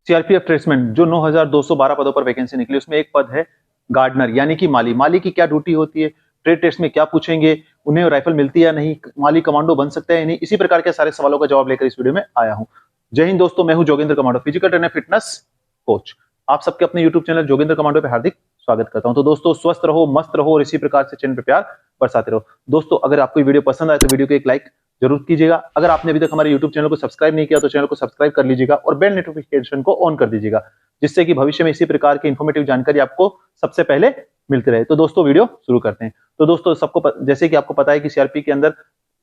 CRPF tradesman जो 9212 पदों पर वैकेंसी निकली, उसमें एक पद है गार्डनर यानी कि माली। माली की क्या ड्यूटी होती है, ट्रेड टेस्ट में क्या पूछेंगे, उन्हें राइफल मिलती है या नहीं, माली कमांडो बन सकता है या नहीं, इसी प्रकार के सारे सवालों का जवाब लेकर इस वीडियो में आया हूं। जय हिंद दोस्तों, मैं हूं Joginder commando, physical trainer fitness coach. आप सबके अपने यूट्यूब चैनल जोगिंदर कमांडो पे हार्दिक स्वागत करता हूं। तो दोस्तों, स्वस्थ रहो, मस्त रहो और इसी प्रकार से चैनल पे प्यार बरसाते रहो। दोस्तों, अगर आपको वीडियो पसंद आए तो वीडियो को एक लाइक जरूर कीजिएगा। अगर आपने अभी तक हमारे यूट्यूब चैनल को सब्सक्राइब नहीं किया तो चैनल को सब्सक्राइब कर लीजिएगा और बेल नोटिफिकेशन को ऑन कर दीजिएगा, जिससे कि भविष्य में इसी प्रकार की इंफॉर्मेटिव जानकारी आपको सबसे पहले मिलती रहे। तो दोस्तों, वीडियो शुरू करते हैं। तो दोस्तों, जैसे कि आपको पता है कि सीआरपी के अंदर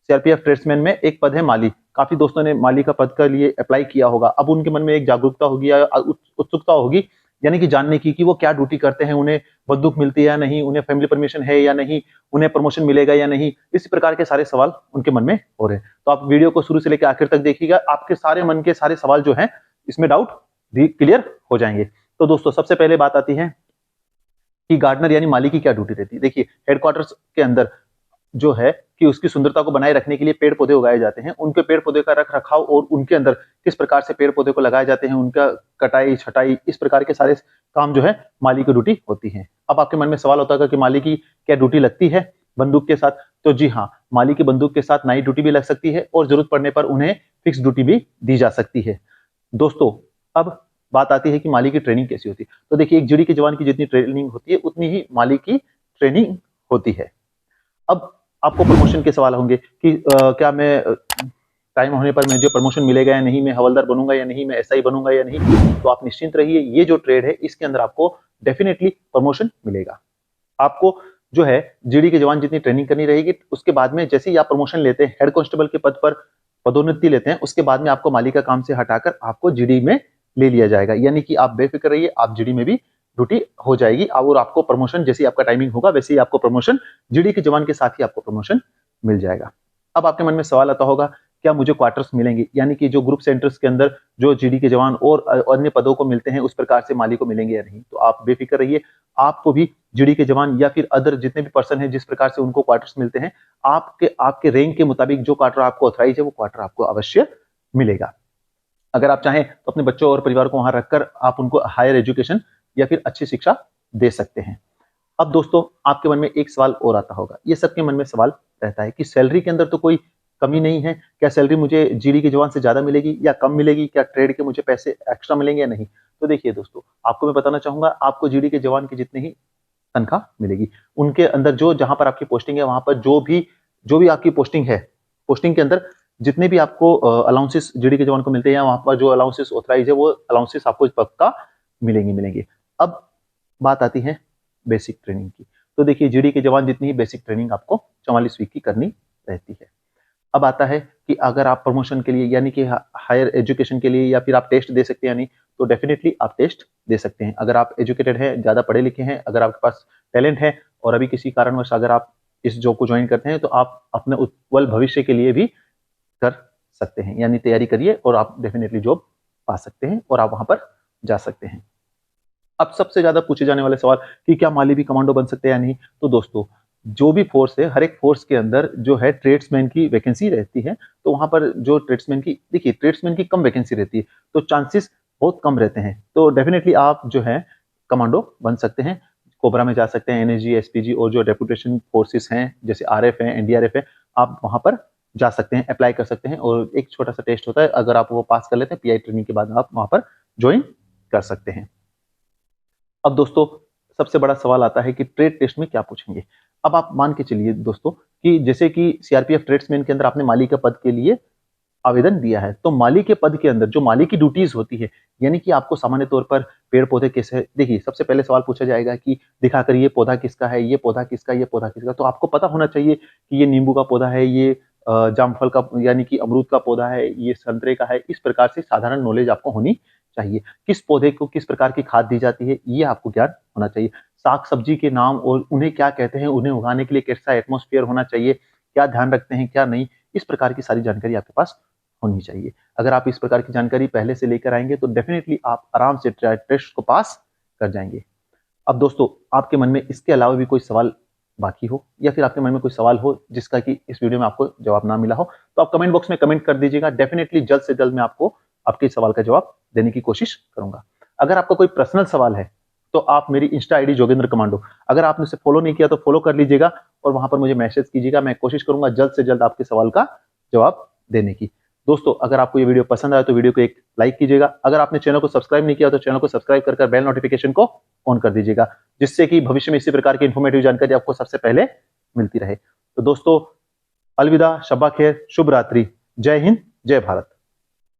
सीआरपीएफ ट्रेड्समैन में एक पद है माली। काफी दोस्तों ने माली का पद के लिए अप्लाई किया होगा। अब उनके मन में एक जागरूकता होगी या उत्सुकता होगी, यानी कि जानने की कि वो क्या ड्यूटी करते हैं, उन्हें बंदूक मिलती है या नहीं, उन्हें फैमिली परमिशन है या नहीं, उन्हें प्रमोशन मिलेगा या नहीं। इस प्रकार के सारे सवाल उनके मन में हो रहे हैं। तो आप वीडियो को शुरू से लेकर आखिर तक देखिएगा, आपके सारे मन के सारे सवाल जो हैं इसमें डाउट क्लियर हो जाएंगे। तो दोस्तों, सबसे पहले बात आती है कि गार्डनर यानी माली की क्या ड्यूटी रहती है। देखिए, हेडक्वार्टर्स के अंदर जो है कि उसकी सुंदरता को बनाए रखने के लिए पेड़ पौधे उगाए जाते हैं। उनके पेड़ पौधे का रख रखाव और उनके अंदर किस प्रकार से पेड़ पौधे को लगाए जाते हैं, उनका कटाई छटाई, इस प्रकार के सारे काम जो है माली की ड्यूटी होती है। अब आपके मन में सवाल होता है कि माली की क्या ड्यूटी लगती है बंदूक के साथ। तो जी हाँ, माली की बंदूक के साथ नाइट ड्यूटी भी लग सकती है और जरूरत पड़ने पर उन्हें फिक्स ड्यूटी भी दी जा सकती है। दोस्तों, अब बात आती है कि माली की ट्रेनिंग कैसी होती है। तो देखिए, एक जीडी के जवान की जितनी ट्रेनिंग होती है उतनी ही माली की ट्रेनिंग होती है। अब आपको प्रमोशन के सवाल होंगे कि क्या मैं टाइम होने पर मुझे प्रमोशन मिलेगा या नहीं, मैं हवलदार बनूंगा या नहीं, मैं एसआई बनूंगा या नहीं। तो आप निश्चिंत रहिए, ये जो ट्रेड है इसके अंदर आपको डेफिनेटली प्रमोशन मिलेगा। आपको जो है जीडी के जवान जितनी ट्रेनिंग करनी रहेगी, उसके बाद में जैसे ही आप प्रमोशन लेते हैं, हेड कांस्टेबल के पद पर पदोन्नति लेते हैं, उसके बाद में आपको माली का काम से हटाकर आपको जीडी में ले लिया जाएगा। यानी कि आप बेफिक्र रहिए, आप जीडी में भी ड्यूटी हो जाएगी और आपको प्रमोशन जैसे ही आपका टाइमिंग होगा वैसे ही आपको प्रमोशन जीडी के जवान के साथ ही आपको प्रमोशन मिल जाएगा। अब आपके मन में सवाल आता होगा, क्या मुझे क्वार्टर्स मिलेंगे, यानी कि जो ग्रुप सेंटर्स के अंदर जो जीडी के जवान और अन्य पदों को मिलते हैं उस प्रकार से माली को मिलेंगे या नहीं। तो आप बेफिक्र रहिए, आपको भी जीडी के जवान या फिर अदर जितने भी पर्सन हैं जिस प्रकार से उनको क्वार्टर्स मिलते हैं, आपके रैंक के मुताबिक जो क्वार्टर आपको ऑथराइज है वो क्वार्टर आपको अवश्य मिलेगा। अगर आप चाहें तो अपने बच्चों और परिवार को वहां रखकर आप उनको हायर एजुकेशन या फिर अच्छी शिक्षा दे सकते हैं। अब दोस्तों, आपके मन में एक सवाल और आता होगा, ये सबके मन में सवाल रहता है कि सैलरी के अंदर तो कोई कमी नहीं है, क्या सैलरी मुझे जीडी के जवान से ज्यादा मिलेगी या कम मिलेगी, क्या ट्रेड के मुझे पैसे एक्स्ट्रा मिलेंगे या नहीं। तो देखिए दोस्तों, आपको मैं बताना चाहूंगा, आपको जीडी के जवान की जितनी ही तनख्वाह मिलेगी, उनके अंदर जो जहां पर आपकी पोस्टिंग है वहां पर जो भी आपकी पोस्टिंग है, पोस्टिंग के अंदर जितने भी आपको अलाउंसेस जीडी के जवान को मिलते हैं, वहां पर जो अलाउंसेस ऑथराइज है वो अलाउंसेस आपको पक्का मिलेंगे। अब बात आती है बेसिक ट्रेनिंग की। तो देखिए, जीडी के जवान जितनी ही बेसिक ट्रेनिंग आपको 44 वीक की करनी रहती है। अब आता है कि अगर आप प्रमोशन के लिए यानी कि हायर एजुकेशन के लिए या फिर आप टेस्ट दे सकते हैं या नहीं, तो डेफिनेटली आप टेस्ट दे सकते हैं। अगर आप एजुकेटेड हैं, ज्यादा पढ़े लिखे हैं, अगर आपके पास टैलेंट है और अभी किसी कारणवश अगर आप इस जॉब को ज्वाइन करते हैं तो आप अपने उज्जवल भविष्य के लिए भी कर सकते हैं, यानी तैयारी करिए और आप डेफिनेटली जॉब पा सकते हैं और आप वहां पर जा सकते हैं। अब सबसे ज्यादा पूछे जाने वाले सवाल कि क्या माली भी कमांडो बन सकते हैं या नहीं। तो दोस्तों, जो भी फोर्स है, हर एक फोर्स के अंदर जो है ट्रेड्समैन की वैकेंसी रहती है। तो वहां पर जो ट्रेड्समैन की, देखिए ट्रेड्समैन की कम वैकेंसी रहती है तो चांसेस बहुत कम रहते हैं। तो डेफिनेटली आप जो है कमांडो बन सकते हैं, कोबरा में जा सकते हैं, एनएसजी, एसपीजी और जो डेपुटेशन फोर्सेस हैं जैसे आरएफ है, एनडीआरएफ है, आप वहां पर जा सकते हैं, अप्लाई कर सकते हैं और एक छोटा सा टेस्ट होता है, अगर आप वो पास कर लेते हैं पीआई ट्रेनिंग के बाद आप वहां पर ज्वाइन कर सकते हैं। अब दोस्तों, सबसे बड़ा सवाल आता है कि ट्रेड टेस्ट में क्या पूछेंगे। अब आप मान के चलिए दोस्तों कि जैसे कि सीआरपीएफ ट्रेड्समैन के अंदर आपने माली के पद के लिए आवेदन दिया है, तो माली के पद के अंदर जो माली की ड्यूटीज होती है, यानी कि आपको सामान्य तौर पर पेड़ पौधे कैसे, देखिए सबसे पहले सवाल पूछा जाएगा कि दिखाकर ये पौधा किसका है, ये पौधा किसका, ये पौधा किसका। तो आपको पता होना चाहिए कि ये नींबू का पौधा है, ये जामफल का यानी कि अमरूद का पौधा है, ये संतरे का है। इस प्रकार से साधारण नॉलेज आपको होनी चाहिए। किस पौधे को किस प्रकार की खाद दी जाती है, ये आपको ज्ञान होना चाहिए। साग सब्जी के नाम और उन्हें क्या कहते हैं, उन्हें उगाने के लिए कैसा एटमॉस्फेयर होना चाहिए, क्या ध्यान रखते हैं क्या नहीं, इस प्रकार की सारी जानकारी आपके पास होनी चाहिए। अगर आप इस प्रकार की जानकारी पहले से लेकर आएंगे तो डेफिनेटली आप आराम से टेस्ट को पास कर जाएंगे। अब दोस्तों, आपके मन में इसके अलावा भी कोई सवाल बाकी हो या फिर आपके मन में कोई सवाल हो जिसका कि इस वीडियो में आपको जवाब ना मिला हो, तो आप कमेंट बॉक्स में कमेंट कर दीजिएगा। डेफिनेटली जल्द से जल्द मैं आपको आपके सवाल का जवाब देने की कोशिश करूंगा। अगर आपका कोई पर्सनल सवाल है तो आप मेरी इंस्टा आईडी जोगेंद्र कमांडो, अगर आपने उसे फॉलो नहीं किया तो फॉलो कर लीजिएगा और वहां पर मुझे मैसेज कीजिएगा। मैं कोशिश करूंगा जल्द से जल्द आपके सवाल का जवाब देने की। दोस्तों, अगर आपको ये वीडियो पसंद आया तो वीडियो को एक लाइक कीजिएगा। अगर आपने चैनल को सब्सक्राइब नहीं किया तो चैनल को सब्सक्राइब कर बेल नोटिफिकेशन को ऑन कर दीजिएगा, जिससे कि भविष्य में इसी प्रकार की इंफॉर्मेटिव जानकारी आपको सबसे पहले मिलती रहे। तो दोस्तों, अलविदा, शब्बा खैर, शुभ रात्रि, जय हिंद, जय भारत।